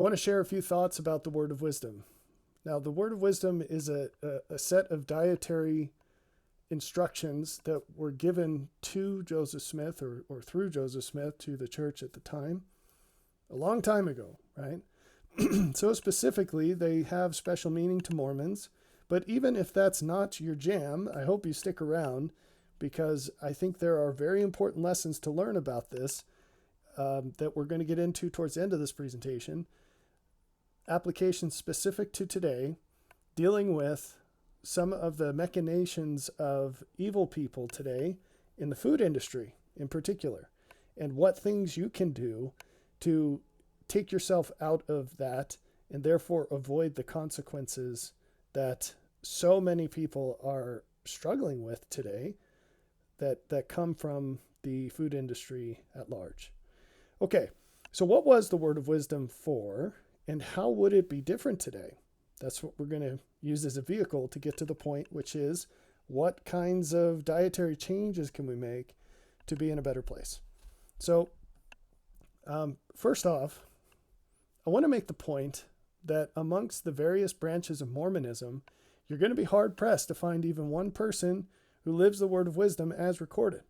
I want to share a few thoughts about the word of wisdom. Now, the word of wisdom is a set of dietary instructions that were given to Joseph Smith or through Joseph Smith to the church at the time, a long time ago, right? So specifically, they have special meaning to Mormons. But even if that's not your jam, I hope you stick around because I think there are very important lessons to learn about this that we're going to get into towards the end of this presentation. Applications specific to today, dealing with some of the machinations of evil people today in the food industry in particular, and what things you can do to take yourself out of that and therefore avoid the consequences that so many people are struggling with today that come from the food industry at large. Okay, so what was the word of wisdom for, and how would it be different today? That's what we're going to use as a vehicle to get to the point, which is what kinds of dietary changes can we make to be in a better place? So first off, I want to make the point that amongst the various branches of Mormonism, you're going to be hard-pressed to find even one person who lives the word of wisdom as recorded.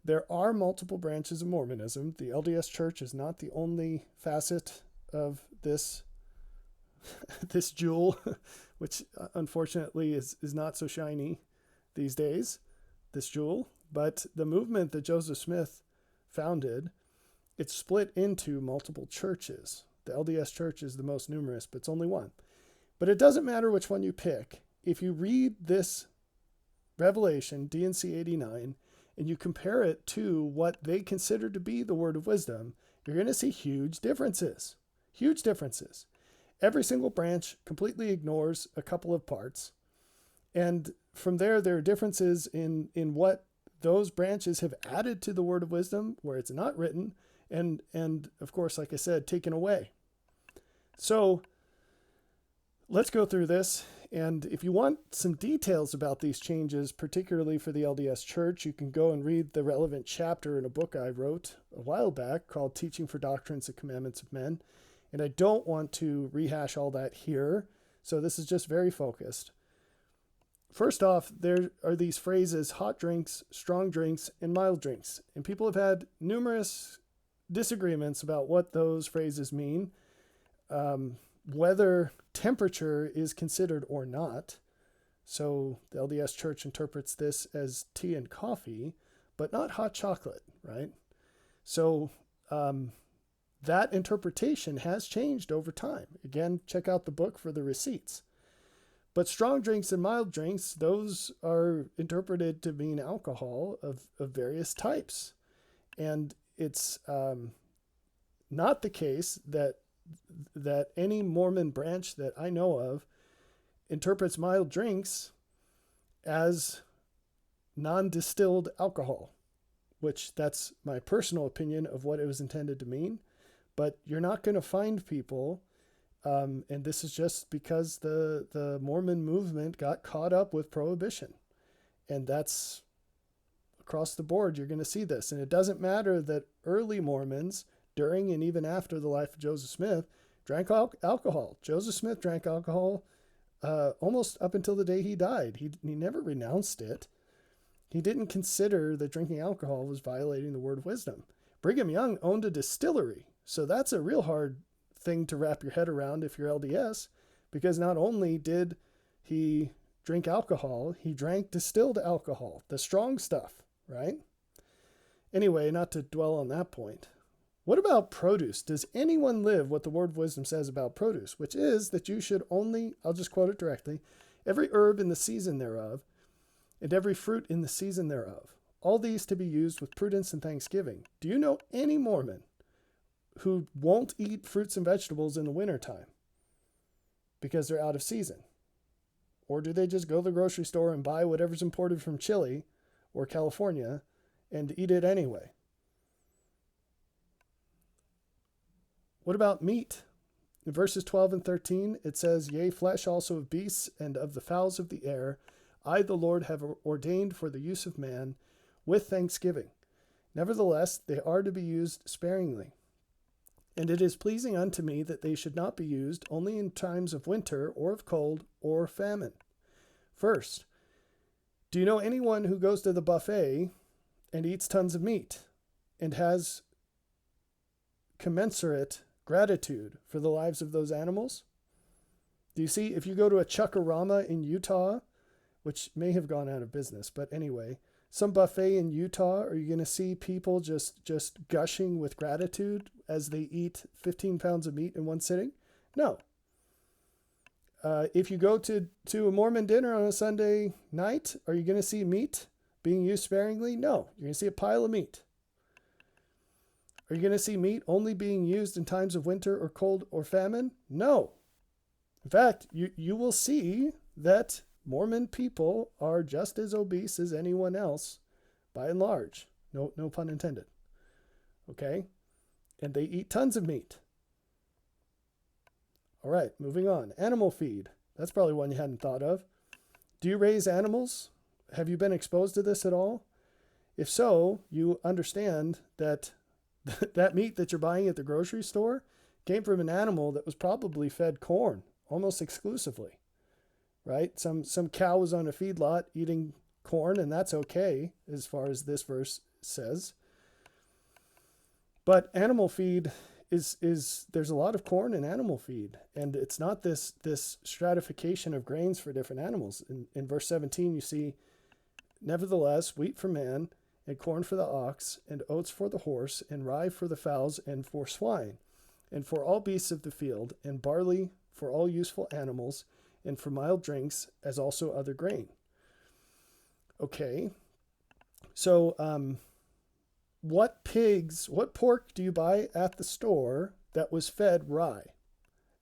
There are multiple branches of Mormonism. The LDS Church is not the only facet of this jewel, which unfortunately is not so shiny these days, this jewel. But the movement that Joseph Smith founded, it's split into multiple churches. The LDS Church is the most numerous, but it's only one. But it doesn't matter which one you pick. If you read this Revelation, D&C 89, and you compare it to what they consider to be the word of wisdom, you're going to see huge differences. Huge differences. Every single branch completely ignores a couple of parts. And from there are differences in what those branches have added to the word of wisdom where it's not written, and of course, like I said, taken away. So let's go through this. And if you want some details about these changes, particularly for the LDS Church, you can go and read the relevant chapter in a book I wrote a while back called Teaching for Doctrines and Commandments of Men. And I don't want to rehash all that here, so this is just very focused. First off, there are these phrases, hot drinks, strong drinks, and mild drinks. And people have had numerous disagreements about what those phrases mean, whether temperature is considered or not. So the LDS Church interprets this as tea and coffee, but not hot chocolate, right? So that interpretation has changed over time. Again, check out the book for the receipts. But strong drinks and mild drinks, those are interpreted to mean alcohol of various types. And it's not the case that any Mormon branch that I know of interprets mild drinks as non-distilled alcohol, which that's my personal opinion of what it was intended to mean. But you're not going to find people, and this is just because the Mormon movement got caught up with prohibition. And that's across the board, you're going to see this. And it doesn't matter that early Mormons, during and even after the life of Joseph Smith, drank alcohol. Joseph Smith drank alcohol almost up until the day he died. He never renounced it. He didn't consider that drinking alcohol was violating the word of wisdom. Brigham Young owned a distillery. So that's a real hard thing to wrap your head around if you're LDS, because not only did he drink alcohol, he drank distilled alcohol, the strong stuff, right? Anyway, not to dwell on that point. What about produce? Does anyone live what the word of wisdom says about produce, which is that you should only, I'll just quote it directly, every herb in the season thereof, and every fruit in the season thereof, all these to be used with prudence and thanksgiving. Do you know any Mormon who won't eat fruits and vegetables in the wintertime because they're out of season? Or do they just go to the grocery store and buy whatever's imported from Chile or California and eat it anyway? What about meat? In verses 12 and 13, it says, Yea, flesh also of beasts and of the fowls of the air, I, the Lord, have ordained for the use of man with thanksgiving. Nevertheless, they are to be used sparingly. And it is pleasing unto me that they should not be used only in times of winter or of cold or famine. First, do you know anyone who goes to the buffet and eats tons of meat and has commensurate gratitude for the lives of those animals? Do you see, if you go to a Chuck-a-Rama in Utah, which may have gone out of business, but anyway, some buffet in Utah, are you going to see people just gushing with gratitude as they eat 15 pounds of meat in one sitting? No. If you go to a Mormon dinner on a Sunday night, are you going to see meat being used sparingly? No. You're going to see a pile of meat. Are you going to see meat only being used in times of winter or cold or famine? No. In fact, you will see that Mormon people are just as obese as anyone else, by and large. No pun intended. Okay? And they eat tons of meat. All right, moving on. Animal feed. That's probably one you hadn't thought of. Do you raise animals? Have you been exposed to this at all? If so, you understand that that meat that you're buying at the grocery store came from an animal that was probably fed corn almost exclusively, right? Some cow was on a feedlot eating corn, and that's okay as far as this verse says. But animal feed is there's a lot of corn in animal feed, and it's not this stratification of grains for different animals. In verse 17, you see, nevertheless, wheat for man, and corn for the ox, and oats for the horse, and rye for the fowls, and for swine, and for all beasts of the field, and barley for all useful animals, and for mild drinks, as also other grain. Okay, so what pork do you buy at the store that was fed rye?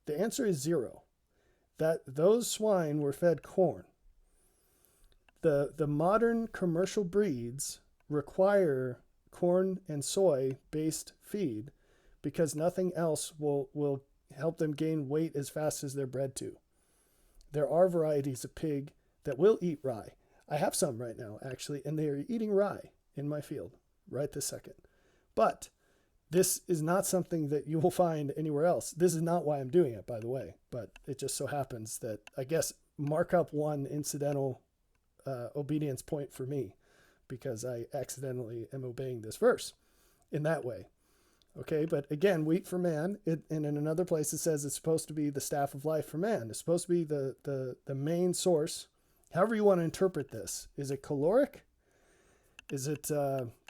The answer is 0. That those swine were fed corn. The modern commercial breeds require corn and soy based feed because nothing else will help them gain weight as fast as they're bred to. There are varieties of pig that will eat rye. I have some right now, actually, and they are eating rye in my field right this second. But this is not something that you will find anywhere else. This is not why I'm doing it, by the way, but it just so happens that, I guess, mark up one incidental obedience point for me because I accidentally am obeying this verse in that way. Okay, but again, wheat for man, and in another place it says it's supposed to be the staff of life for man. It's supposed to be the main source. However you want to interpret this. Is it caloric? Is it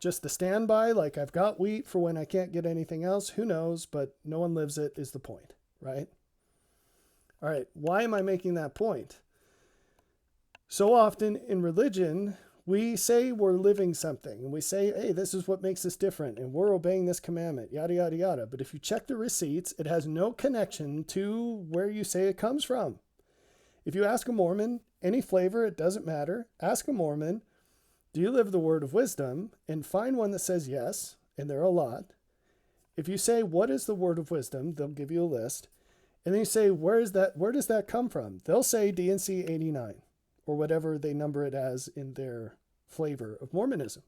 just the standby, like I've got wheat for when I can't get anything else? Who knows, but no one lives it is the point, right? All right, why am I making that point? So often in religion, we say we're living something, and we say, hey, this is what makes us different, and we're obeying this commandment, yada, yada, yada. But if you check the receipts, it has no connection to where you say it comes from. If you ask a Mormon, any flavor, it doesn't matter. Ask a Mormon, do you live the word of wisdom? And find one that says yes, and there are a lot. If you say, what is the word of wisdom? They'll give you a list. And then you say, where does that come from? They'll say D&C 89. Or whatever they number it as in their flavor of Mormonism.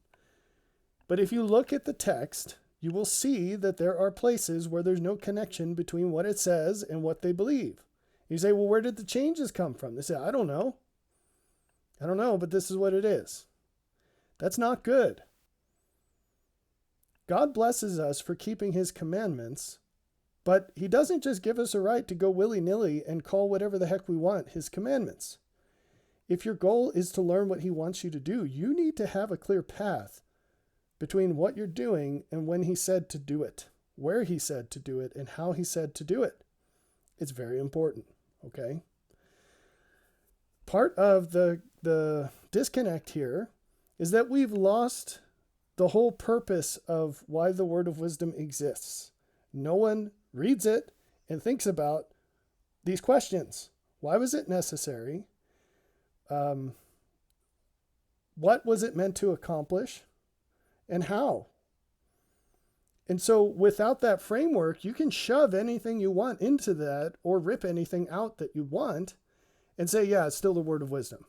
But if you look at the text, you will see that there are places where there's no connection between what it says and what they believe. You say, well, where did the changes come from? They say, I don't know, but this is what it is. That's not good. God blesses us for keeping his commandments, but he doesn't just give us a right to go willy-nilly and call whatever the heck we want his commandments. If your goal is to learn what he wants you to do, you need to have a clear path between what you're doing and when he said to do it, where he said to do it, and how he said to do it. It's very important, okay? Part of the disconnect here is that we've lost the whole purpose of why the word of wisdom exists. No one reads it and thinks about these questions. Why was it necessary? What was it meant to accomplish, and how? And so without that framework, you can shove anything you want into that or rip anything out that you want and say, yeah, it's still the word of wisdom.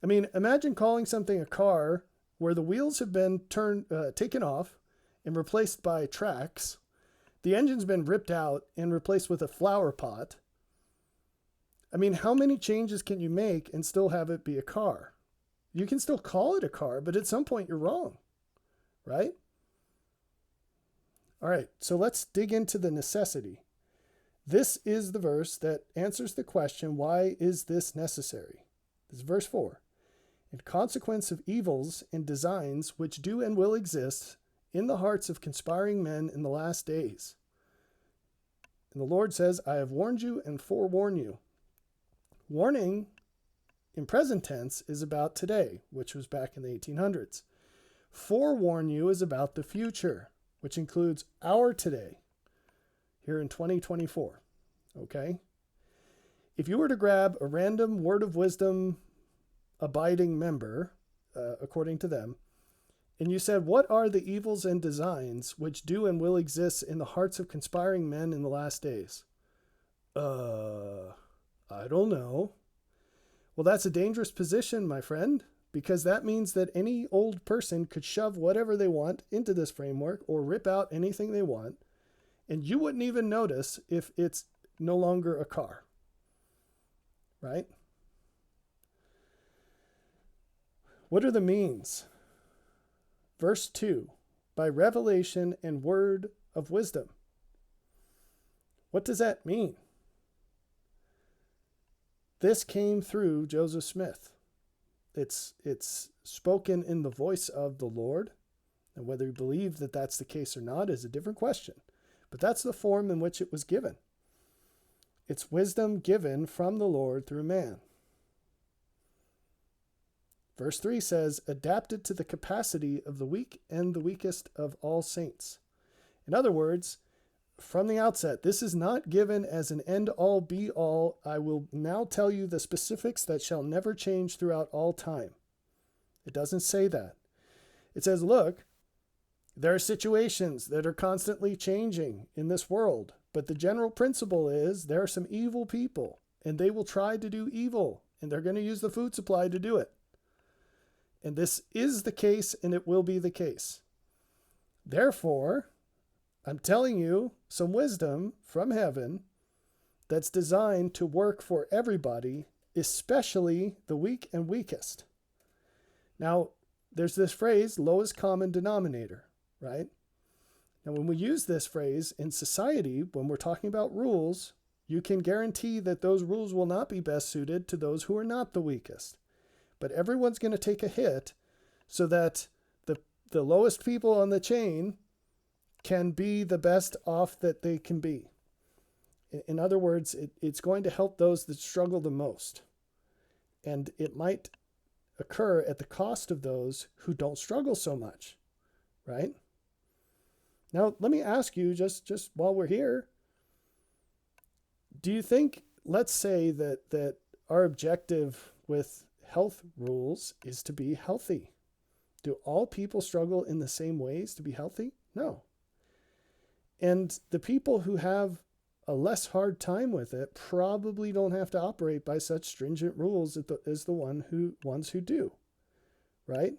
I mean, imagine calling something a car where the wheels have been taken off and replaced by tracks The engine's been ripped out and replaced with a flower pot. I mean, how many changes can you make and still have it be a car? You can still call it a car, but at some point you're wrong, right? All right, so let's dig into the necessity. This is the verse that answers the question, why is this necessary? This is verse 4. In consequence of evils and designs which do and will exist in the hearts of conspiring men in the last days. And the Lord says, I have warned you and forewarn you. Warning in present tense is about today, which was back in the 1800s. Forewarn you is about the future, which includes our today, here in 2024. Okay? If you were to grab a random word of wisdom abiding member, according to them, and you said, what are the evils and designs which do and will exist in the hearts of conspiring men in the last days? I don't know. Well, that's a dangerous position, my friend, because that means that any old person could shove whatever they want into this framework or rip out anything they want, and you wouldn't even notice if it's no longer a car, right? What are the means? Verse 2, by revelation and word of wisdom. What does that mean? This came through Joseph Smith. It's spoken in the voice of the Lord, and whether you believe that that's the case or not is a different question. But that's the form in which it was given. It's wisdom given from the Lord through man. Verse 3 says, adapted to the capacity of the weak and the weakest of all saints. In other words, from the outset, this is not given as an end-all, be-all. I will now tell you the specifics that shall never change throughout all time. It doesn't say that. It says, look, there are situations that are constantly changing in this world, but the general principle is there are some evil people, and they will try to do evil, and they're going to use the food supply to do it. And this is the case, and it will be the case. Therefore, I'm telling you some wisdom from heaven that's designed to work for everybody, especially the weak and weakest. Now, there's this phrase, lowest common denominator, right? Now, when we use this phrase in society, when we're talking about rules, you can guarantee that those rules will not be best suited to those who are not the weakest. But everyone's going to take a hit so that the lowest people on the chain can be the best off that they can be. In other words, it's going to help those that struggle the most. And it might occur at the cost of those who don't struggle so much, right? Now, let me ask you, just while we're here, do you think, let's say that our objective with health rules is to be healthy. Do all people struggle in the same ways to be healthy? No. And the people who have a less hard time with it probably don't have to operate by such stringent rules as the ones who do, right?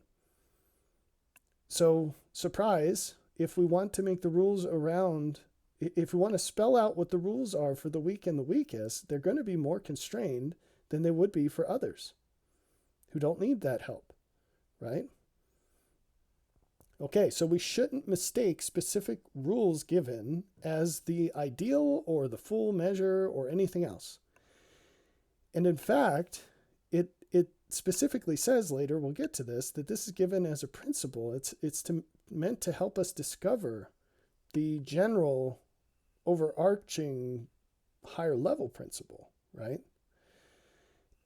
So, surprise, if we want to make the rules around, if we want to spell out what the rules are for the weak and the weakest, they're going to be more constrained than they would be for others who don't need that help, right? Okay, so we shouldn't mistake specific rules given as the ideal or the full measure or anything else. And in fact, it specifically says later, we'll get to this, that this is given as a principle. It's meant to help us discover the general overarching higher level principle, right?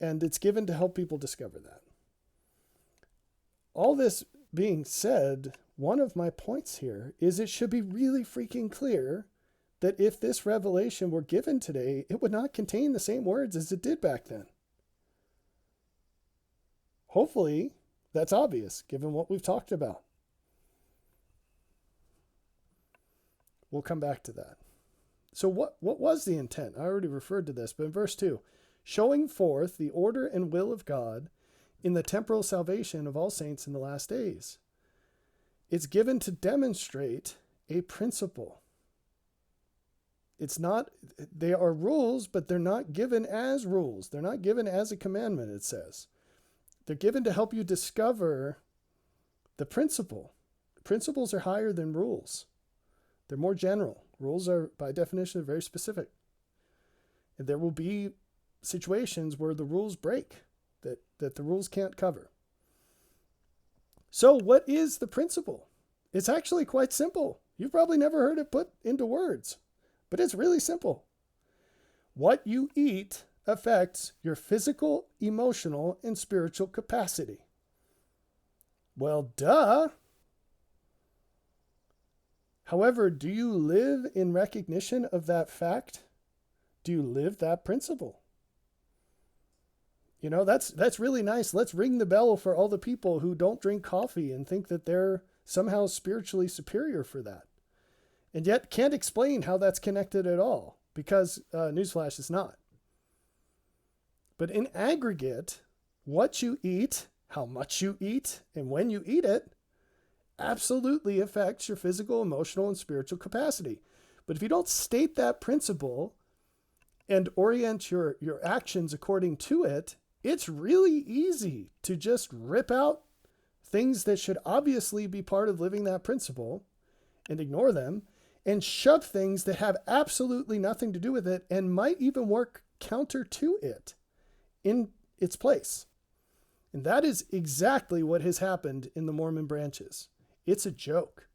And it's given to help people discover that. All this being said, one of my points here is it should be really freaking clear that if this revelation were given today, it would not contain the same words as it did back then. Hopefully, that's obvious, given what we've talked about. We'll come back to that. So what was the intent? I already referred to this, but in verse 2, showing forth the order and will of God in the temporal salvation of all saints in the last days. It's given to demonstrate a principle. It's not, they are rules, but they're not given as rules. They're not given as a commandment, it says. They're given to help you discover the principle. Principles are higher than rules. They're more general. Rules are, by definition, very specific. And there will be situations where the rules break, that the rules can't cover. So what is the principle? It's actually quite simple. You've probably never heard it put into words, but it's really simple. What you eat affects your physical, emotional, and spiritual capacity. Well, duh. However, do you live in recognition of that fact? Do you live that principle? You know, that's really nice. Let's ring the bell for all the people who don't drink coffee and think that they're somehow spiritually superior for that. And yet can't explain how that's connected at all, because newsflash, it's not. But in aggregate, what you eat, how much you eat, and when you eat it absolutely affects your physical, emotional, and spiritual capacity. But if you don't state that principle and orient your actions according to it, it's really easy to just rip out things that should obviously be part of living that principle and ignore them, and shove things that have absolutely nothing to do with it and might even work counter to it in its place. And that is exactly what has happened in the Mormon branches. It's a joke.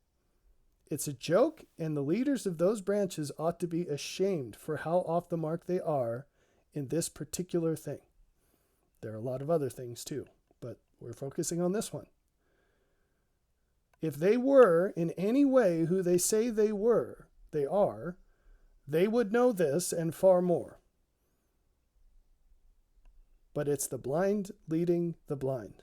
It's a joke, and the leaders of those branches ought to be ashamed for how off the mark they are in this particular thing. There are a lot of other things too, but we're focusing on this one. If they were in any way who they say they are, they would know this and far more. But it's the blind leading the blind.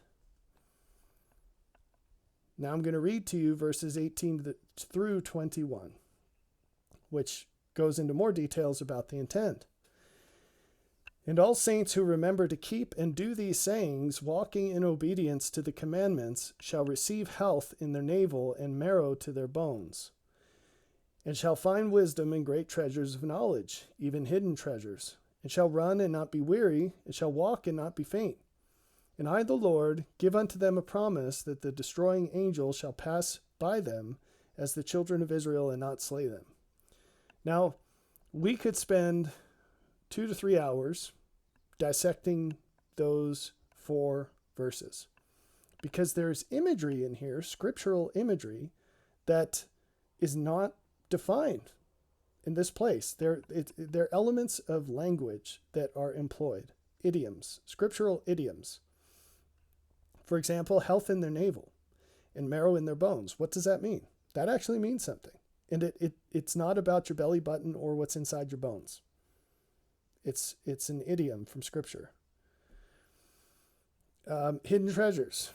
Now I'm going to read to you verses 18 through 21, which goes into more details about the intent. And all saints who remember to keep and do these sayings, walking in obedience to the commandments, shall receive health in their navel and marrow to their bones, and shall find wisdom and great treasures of knowledge, even hidden treasures, and shall run and not be weary, and shall walk and not be faint. And I, the Lord, give unto them a promise that the destroying angel shall pass by them as the children of Israel and not slay them. Now, we could spend 2 to 3 hours dissecting those 4 verses, because there's imagery in here, scriptural imagery, that is not defined in this place. They're elements of language that are employed, idioms, scriptural idioms. For example, health in their navel and marrow in their bones. What does that mean? That actually means something. And it's not about your belly button or what's inside your bones. It's an idiom from Scripture. Hidden treasures,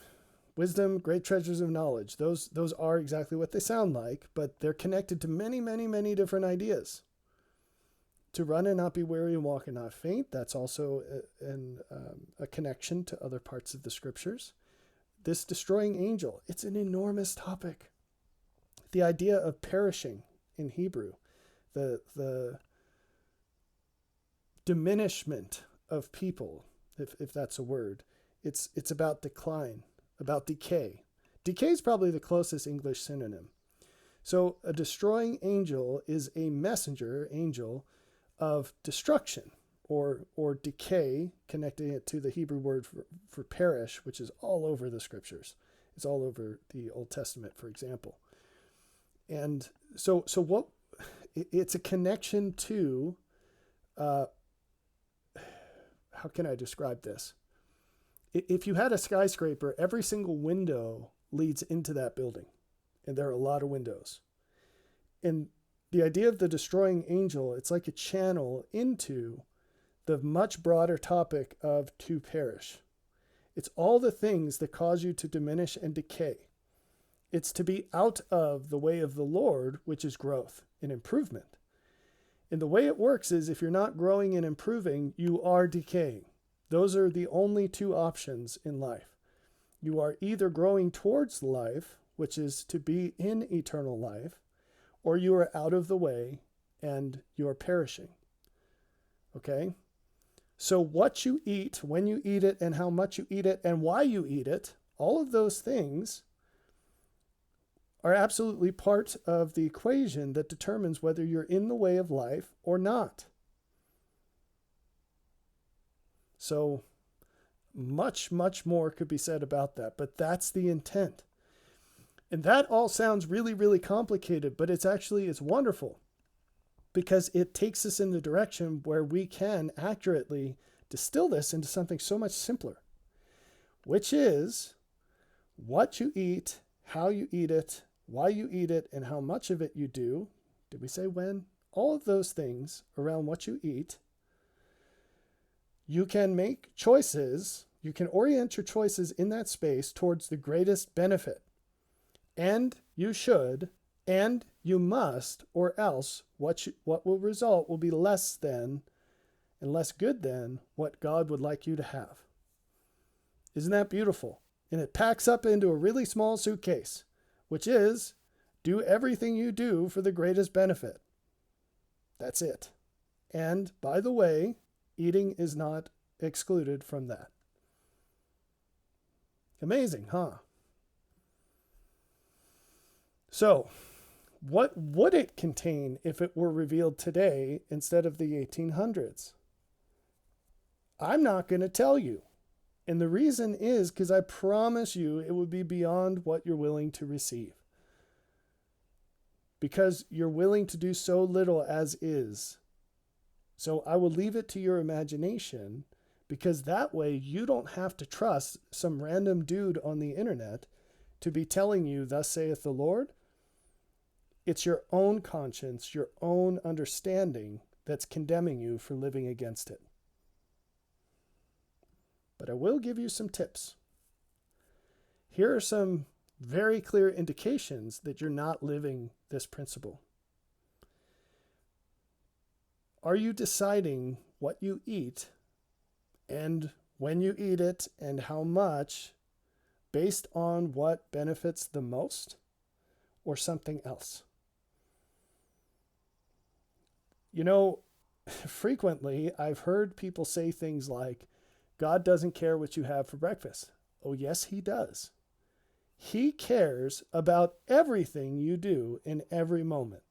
wisdom, great treasures of knowledge. Those are exactly what they sound like, but they're connected to many, many, many different ideas. To run and not be weary and walk and not faint. That's also a connection to other parts of the Scriptures. This destroying angel, it's an enormous topic. The idea of perishing in Hebrew, the diminishment of people, if that's a word. It's about decline, about decay. Decay is probably the closest English synonym. So a destroying angel is a messenger angel of destruction or decay, connecting it to the Hebrew word for perish, which is all over the Scriptures. It's all over the Old Testament, for example. And so what? It's a connection to. How can I describe this? If you had a skyscraper, every single window leads into that building, and there are a lot of windows. And the idea of the destroying angel, it's like a channel into the much broader topic of to perish. It's all the things that cause you to diminish and decay. It's to be out of the way of the Lord, which is growth and improvement. And the way it works is if you're not growing and improving, you are decaying. Those are the only 2 options in life. You are either growing towards life, which is to be in eternal life, or you are out of the way and you are perishing. Okay? So what you eat, when you eat it, and how much you eat it, and why you eat it, all of those things are absolutely part of the equation that determines whether you're in the way of life or not. So much, much more could be said about that, but that's the intent. And that all sounds really, really complicated, but it's wonderful because it takes us in the direction where we can accurately distill this into something so much simpler, which is what you eat, how you eat it, why you eat it, and how much of it you do. Did we say when? All of those things around what you eat. You can make choices, you can orient your choices in that space towards the greatest benefit. And you should, and you must, or else what will result will be less than and less good than what God would like you to have. Isn't that beautiful? And it packs up into a really small suitcase, which is do everything you do for the greatest benefit. That's it. And by the way, eating is not excluded from that. Amazing, huh? So, what would it contain if it were revealed today instead of the 1800s? I'm not going to tell you. And the reason is because I promise you it would be beyond what you're willing to receive. Because you're willing to do so little as is. So I will leave it to your imagination, because that way you don't have to trust some random dude on the internet to be telling you, thus saith the Lord. It's your own conscience, your own understanding that's condemning you for living against it. But I will give you some tips. Here are some very clear indications that you're not living this principle. Are you deciding what you eat and when you eat it and how much based on what benefits the most or something else? You know, frequently I've heard people say things like, God doesn't care what you have for breakfast. Oh, yes, he does. He cares about everything you do in every moment.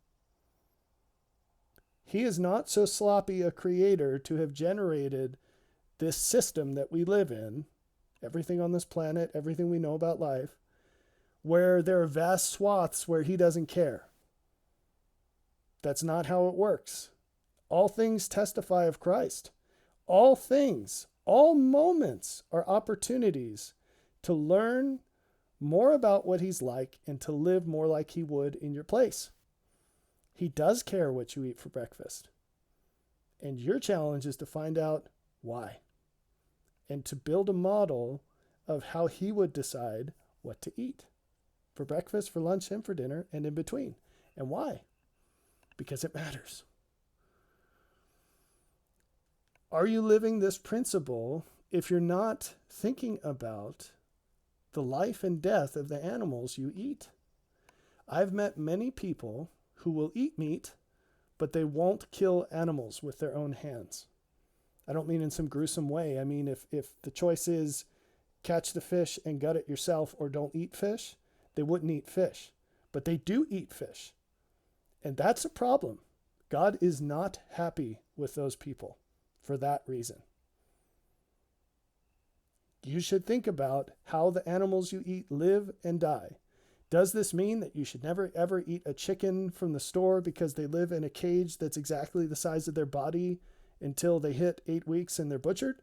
He is not so sloppy a creator to have generated this system that we live in, everything on this planet, everything we know about life, where there are vast swaths where he doesn't care. That's not how it works. All things testify of Christ. All things, all moments are opportunities to learn more about what he's like and to live more like he would in your place. He does care what you eat for breakfast. And your challenge is to find out why and to build a model of how he would decide what to eat for breakfast, for lunch, and for dinner, and in between. And why? Because it matters. Are you living this principle if you're not thinking about the life and death of the animals you eat? I've met many people who will eat meat, but they won't kill animals with their own hands. I don't mean in some gruesome way. I mean, if the choice is catch the fish and gut it yourself or don't eat fish, they wouldn't eat fish. But they do eat fish. And that's a problem. God is not happy with those people for that reason. You should think about how the animals you eat live and die. Does this mean that you should never ever eat a chicken from the store because they live in a cage that's exactly the size of their body until they hit 8 weeks and they're butchered?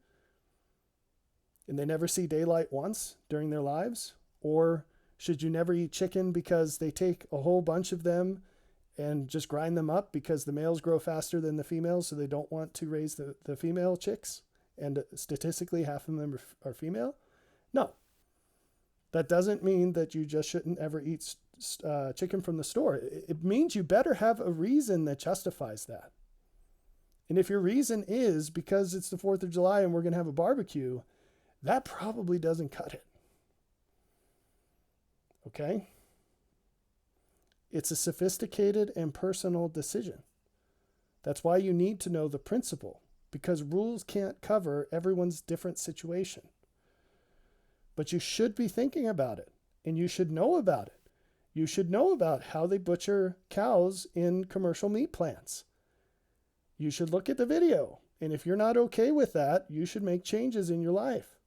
And they never see daylight once during their lives? Or should you never eat chicken because they take a whole bunch of them and just grind them up because the males grow faster than the females, so they don't want to raise the female chicks, and statistically half of them are female? No. That doesn't mean that you just shouldn't ever eat chicken from the store. It means you better have a reason that justifies that. And if your reason is because it's the 4th of July and we're going to have a barbecue, that probably doesn't cut it. Okay? It's a sophisticated and personal decision. That's why you need to know the principle, because rules can't cover everyone's different situation. But you should be thinking about it, and you should know about it. You should know about how they butcher cows in commercial meat plants. You should look at the video. And if you're not okay with that, you should make changes in your life.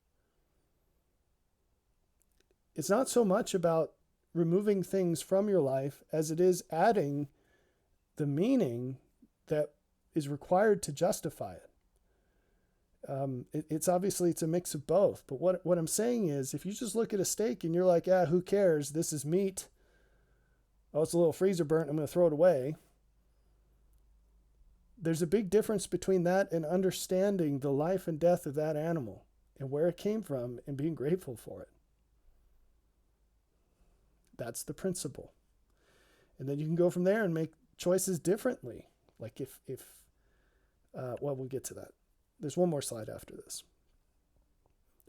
It's not so much about removing things from your life as it is adding the meaning that is required to justify it. It's obviously it's a mix of both. But what I'm saying is, if you just look at a steak and you're like, who cares? This is meat. Oh, it's a little freezer burnt. I'm going to throw it away. There's a big difference between that and understanding the life and death of that animal and where it came from and being grateful for it. That's the principle. And then you can go from there and make choices differently. Like we'll get to that. There's one more slide after this.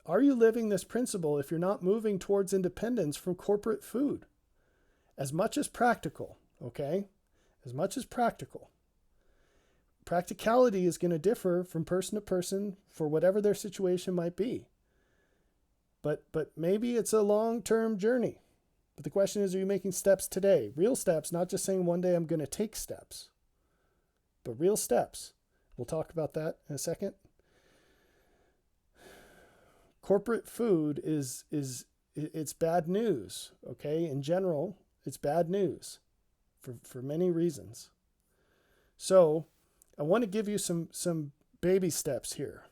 Are you living this principle if you're not moving towards independence from corporate food? As much as practical, okay? As much as practical. Practicality is going to differ from person to person for whatever their situation might be. But maybe it's a long-term journey. But the question is, are you making steps today? Real steps, not just saying one day I'm going to take steps, but real steps. We'll talk about that in a second. Corporate food it's bad news, okay? In general, it's bad news for many reasons. So I want to give you some baby steps here.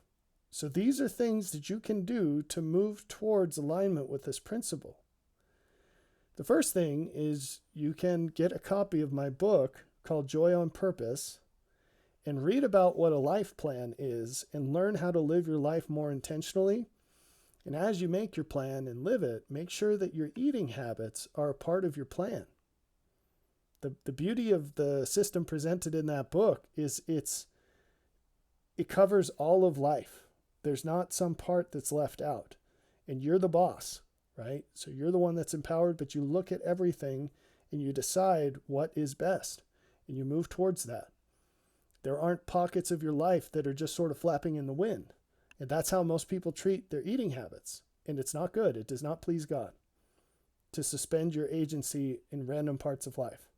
So these are things that you can do to move towards alignment with this principle. The first thing is you can get a copy of my book called Joy on Purpose and read about what a life plan is and learn how to live your life more intentionally. And as you make your plan and live it, make sure that your eating habits are a part of your plan. The beauty of the system presented in that book is it covers all of life. There's not some part that's left out. And you're the boss, right? So you're the one that's empowered, but you look at everything and you decide what is best. And you move towards that. There aren't pockets of your life that are just sort of flapping in the wind. And that's how most people treat their eating habits. And it's not good. It does not please God to suspend your agency in random parts of life.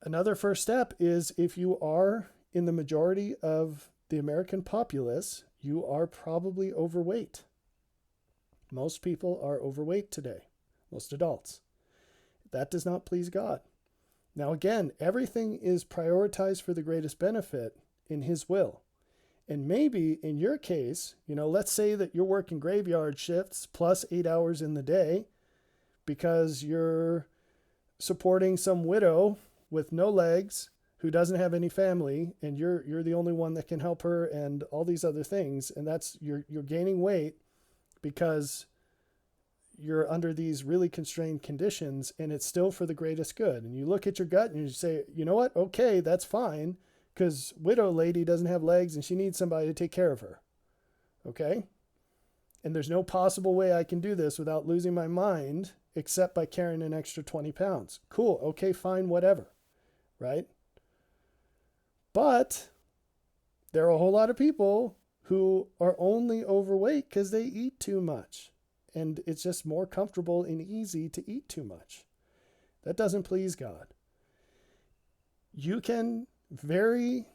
Another first step is, if you are in the majority of the American populace, you are probably overweight. Most people are overweight today, most adults. That does not please God. Now again, everything is prioritized for the greatest benefit in His will. And maybe in your case, let's say that you're working graveyard shifts plus 8 hours in the day because you're supporting some widow with no legs who doesn't have any family, and you're the only one that can help her, and all these other things, and that's you're gaining weight because you're under these really constrained conditions, and it's still for the greatest good. And you look at your gut and you say, you know what? Okay, that's fine, because widow lady doesn't have legs and she needs somebody to take care of her. Okay? And there's no possible way I can do this without losing my mind except by carrying an extra 20 pounds. Cool. Okay, fine, whatever. Right? But there are a whole lot of people who are only overweight because they eat too much. And it's just more comfortable and easy to eat too much. That doesn't please God. You can very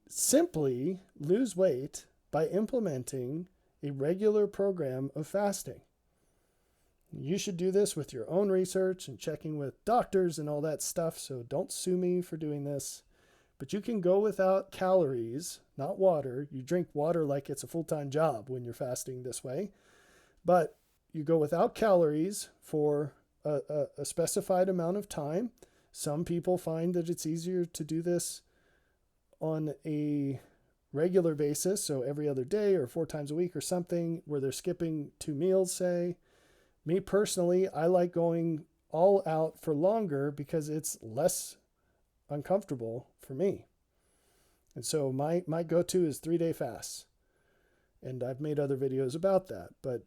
simply lose weight by implementing a regular program of fasting. You should do this with your own research and checking with doctors and all that stuff, so don't sue me for doing this. But you can go without calories, not water. You drink water like it's a full-time job when you're fasting this way. But you go without calories for a specified amount of time. Some people find that it's easier to do this on a regular basis, so every other day or 4 times a week or something, where they're skipping 2 meals, say. Me personally, I like going all out for longer because it's less uncomfortable for me. And so my go-to is 3-day fasts. And I've made other videos about that. But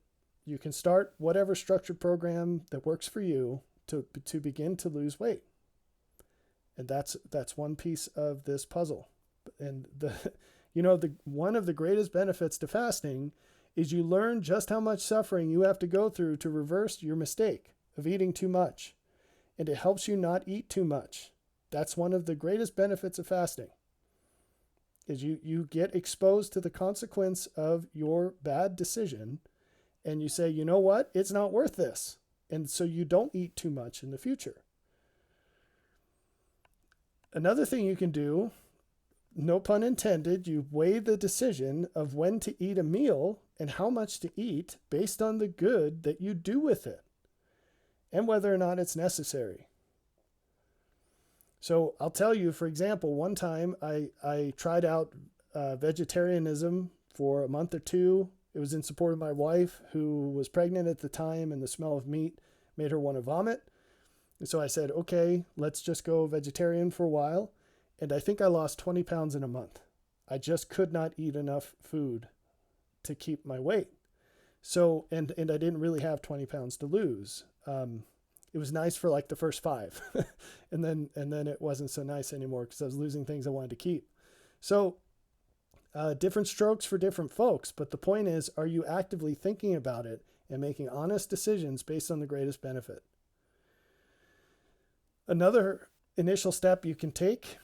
you can start whatever structured program that works for you to begin to lose weight. And that's one piece of this puzzle. And one of the greatest benefits to fasting is you learn just how much suffering you have to go through to reverse your mistake of eating too much. And it helps you not eat too much. That's one of the greatest benefits of fasting, is you get exposed to the consequence of your bad decision, and you say, you know what, it's not worth this. And so you don't eat too much in the future. Another thing you can do, no pun intended, you weigh the decision of when to eat a meal and how much to eat based on the good that you do with it and whether or not it's necessary. So I'll tell you, for example, one time I tried out vegetarianism for a month or two. It was in support of my wife, who was pregnant at the time, and the smell of meat made her want to vomit. And so I said, okay, let's just go vegetarian for a while. And I think I lost 20 pounds in a month. I just could not eat enough food to keep my weight. So, and I didn't really have 20 pounds to lose. It was nice for like the first 5. and then it wasn't so nice anymore because I was losing things I wanted to keep. So different strokes for different folks. But the point is, are you actively thinking about it and making honest decisions based on the greatest benefit? Another initial step you can take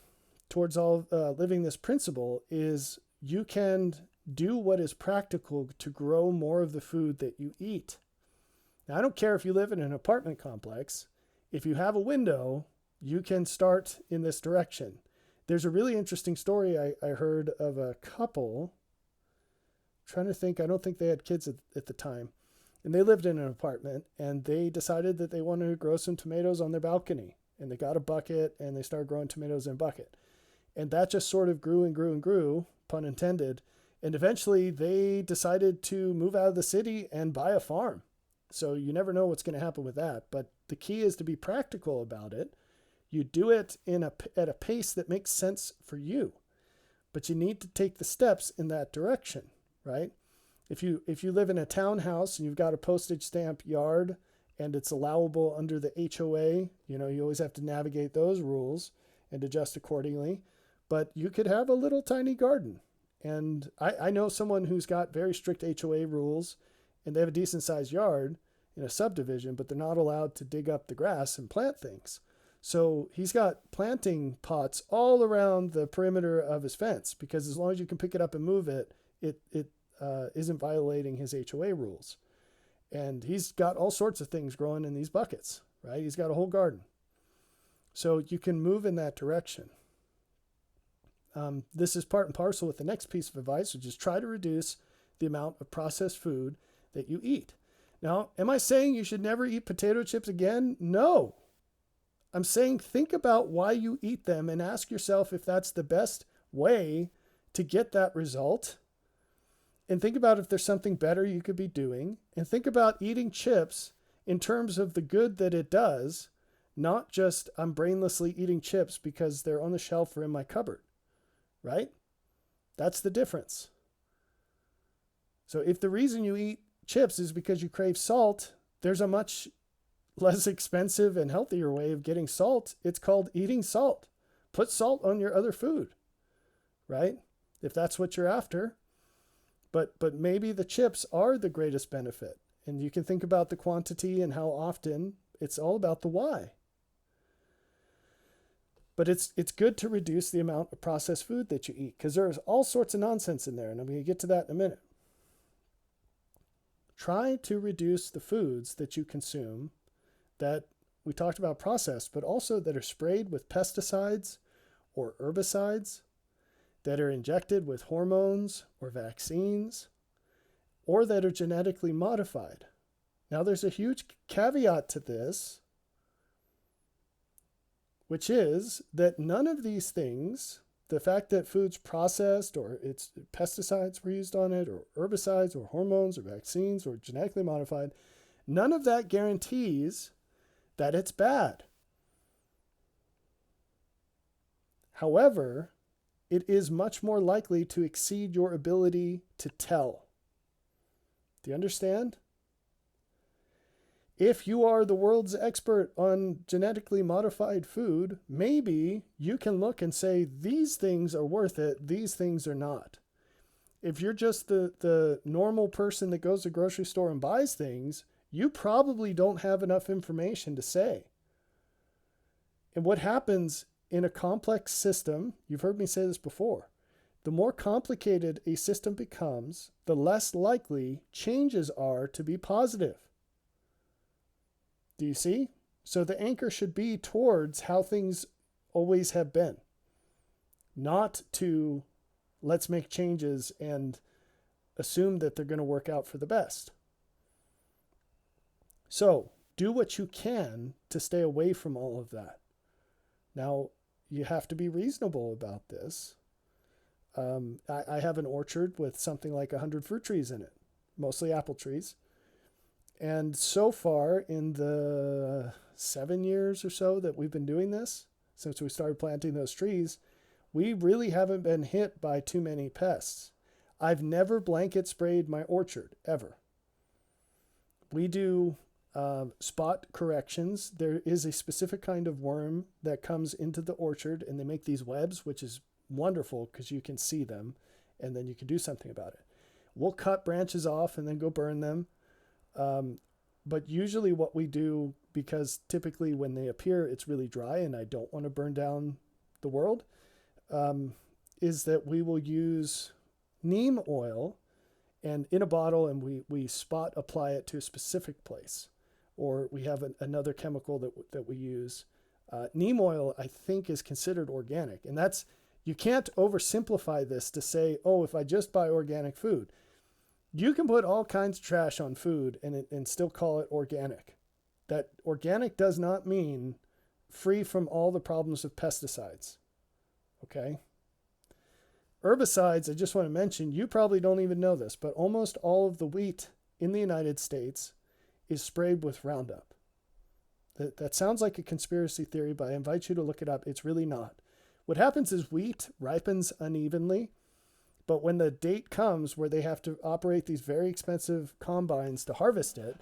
towards living this principle is you can do what is practical to grow more of the food that you eat. Now, I don't care if you live in an apartment complex. If you have a window, you can start in this direction. There's a really interesting story I heard of a couple. I'm trying to think, I don't think they had kids at the time. And they lived in an apartment, and they decided that they wanted to grow some tomatoes on their balcony. And they got a bucket, and they started growing tomatoes in a bucket. And that just sort of grew and grew and grew, pun intended. And eventually they decided to move out of the city and buy a farm. So you never know what's going to happen with that. But the key is to be practical about it. You do it at a pace that makes sense for you. But you need to take the steps in that direction, right? If you live in a townhouse and you've got a postage stamp yard and it's allowable under the HOA, you always have to navigate those rules and adjust accordingly. But you could have a little tiny garden. And I know someone who's got very strict HOA rules, and they have a decent sized yard in a subdivision, but they're not allowed to dig up the grass and plant things. So he's got planting pots all around the perimeter of his fence, because as long as you can pick it up and move it, it isn't violating his HOA rules. And he's got all sorts of things growing in these buckets, right? He's got a whole garden. So you can move in that direction. This is part and parcel with the next piece of advice, which is try to reduce the amount of processed food that you eat. Now, am I saying you should never eat potato chips again? No. I'm saying think about why you eat them and ask yourself if that's the best way to get that result. And think about if there's something better you could be doing. And think about eating chips in terms of the good that it does, not just I'm brainlessly eating chips because they're on the shelf or in my cupboard, right? That's the difference. So if the reason you eat chips is because you crave salt, there's a much less expensive and healthier way of getting salt. It's called eating salt. Put salt on your other food, right? If that's what you're after. But maybe the chips are the greatest benefit. And you can think about the quantity and how often. It's all about the why. But it's good to reduce the amount of processed food that you eat, because there's all sorts of nonsense in there, and I'm going to get to that in a minute. Try to reduce the foods that you consume that we talked about processed, but also that are sprayed with pesticides or herbicides, that are injected with hormones or vaccines, or that are genetically modified. Now, there's a huge caveat to this, which is that none of these things, the fact that food's processed or it's pesticides were used on it, or herbicides or hormones or vaccines or genetically modified, none of that guarantees that it's bad. However, it is much more likely to exceed your ability to tell. Do you understand? if you are the world's expert on genetically modified food, maybe you can look and say, these things are worth it, these things are not. If you're just the normal person that goes to the grocery store and buys things, you probably don't have enough information to say. And what happens in a complex system, you've heard me say this before, the more complicated a system becomes, the less likely changes are to be positive. Do you see? So the anchor should be towards how things always have been, not to let's make changes and assume that they're going to work out for the best. So do what you can to stay away from all of that. Now, you have to be reasonable about this. I have an orchard with something like 100 fruit trees in it, mostly apple trees. And so far, in the 7 years or so that we've been doing this, since we started planting those trees, we really haven't been hit by too many pests. I've never blanket sprayed my orchard, ever. We do spot corrections. There is a specific kind of worm that comes into the orchard, and they make these webs, which is wonderful because you can see them, and then you can do something about it. We'll cut branches off and then go burn them. But usually what we do, because typically when they appear, it's really dry and I don't want to burn down the world, is that we will use neem oil and in a bottle, and we spot apply it to a specific place. Or we have another chemical that we use. Neem oil, I think, is considered organic. And that's, you can't oversimplify this to say, oh, if I just buy organic food. You can put all kinds of trash on food and still call it organic. That organic does not mean free from all the problems of pesticides. Okay? Herbicides, I just want to mention, you probably don't even know this, but almost all of the wheat in the United States is sprayed with Roundup. That sounds like a conspiracy theory, but I invite you to look it up. It's really not. What happens is wheat ripens unevenly, but when the date comes where they have to operate these very expensive combines to harvest it,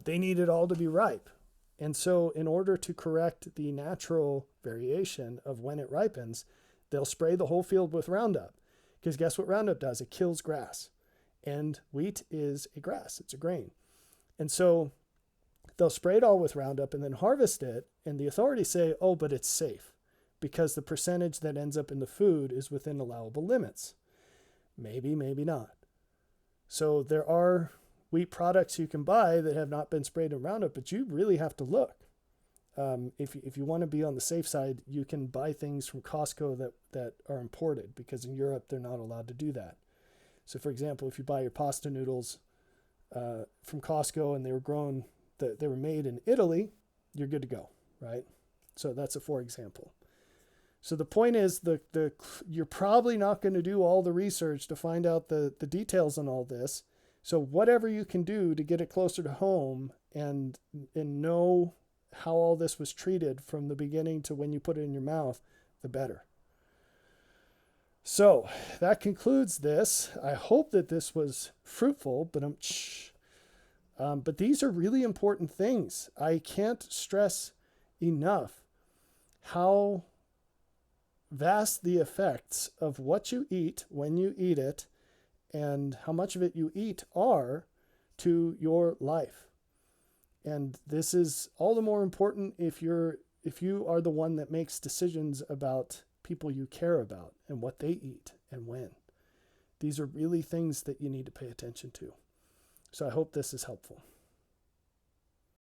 they need it all to be ripe. And so in order to correct the natural variation of when it ripens, they'll spray the whole field with Roundup. Because guess what Roundup does? It kills grass. And wheat is a grass. It's a grain. And so they'll spray it all with Roundup and then harvest it. And the authorities say, oh, but it's safe because the percentage that ends up in the food is within allowable limits. Maybe, maybe not. So there are wheat products you can buy that have not been sprayed in Roundup, but you really have to look. If you want to be on the safe side, you can buy things from Costco that are imported, because in Europe they're not allowed to do that. So for example, if you buy your pasta noodles from Costco and they were made in Italy, you're good to go, right? So that's a for example. So the point is, you're probably not going to do all the research to find out the details on all this. So whatever you can do to get it closer to home and know how all this was treated from the beginning to when you put it in your mouth, the better. So that concludes this. I hope that this was fruitful, but these are really important things. I can't stress enough how vast the effects of what you eat when you eat it and how much of it you eat are to your life. And this is all the more important if you are the one that makes decisions about people you care about and what they eat and when. These are really things that you need to pay attention to. So I hope this is helpful.